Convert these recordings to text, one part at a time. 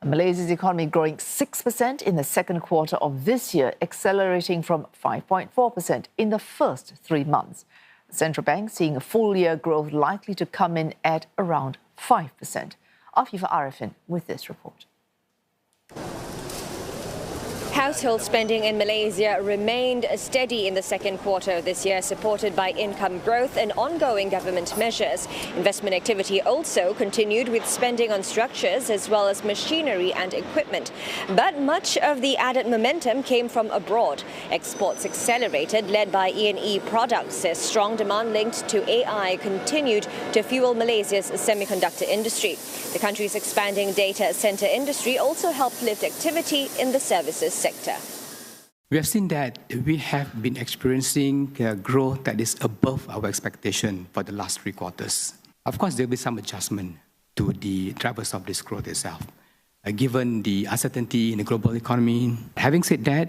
Malaysia's economy growing 6% in the second quarter of this year, accelerating from 5.4% in the first 3 months. The central bank seeing a full-year growth likely to come in at around 5%. Afifah Ariffin with this report. Household spending in Malaysia remained steady in the second quarter of this year, supported by income growth and ongoing government measures. Investment activity also continued with spending on structures as well as machinery and equipment. But much of the added momentum came from abroad. Exports accelerated, led by E&E products, as strong demand linked to AI continued to fuel Malaysia's semiconductor industry. The country's expanding data center industry also helped lift activity in the services sector. We have seen that we have been experiencing growth that is above our expectation for the last 3 quarters. Of course, there will be some adjustment to the drivers of this growth itself, given the uncertainty in the global economy. Having said that,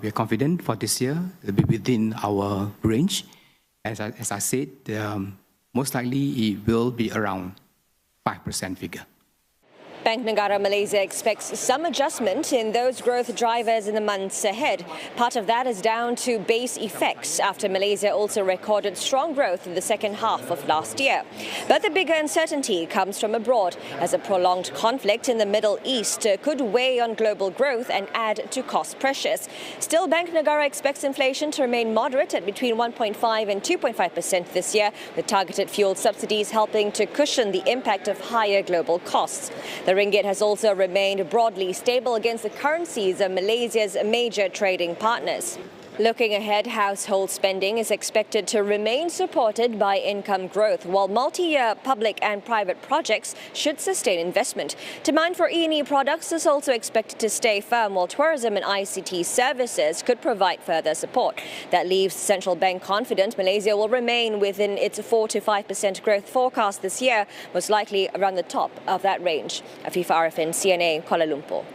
we are confident for this year it will be within our range. As I said, most likely it will be around 5% figure. Bank Negara Malaysia expects some adjustment in those growth drivers in the months ahead. Part of that is down to base effects after Malaysia also recorded strong growth in the second half of last year. But the bigger uncertainty comes from abroad, as a prolonged conflict in the Middle East could weigh on global growth and add to cost pressures. Still, Bank Negara expects inflation to remain moderate at between 1.5% and 2.5% this year, with targeted fuel subsidies helping to cushion the impact of higher global costs. The ringgit has also remained broadly stable against the currencies of Malaysia's major trading partners. Looking ahead, household spending is expected to remain supported by income growth, while multi-year public and private projects should sustain investment. Demand for E&E products is also expected to stay firm, while tourism and ICT services could provide further support. That leaves the central bank confident Malaysia will remain within its 4 to 5% growth forecast this year, most likely around the top of that range. Afifah Ariffin, CNA, Kuala Lumpur.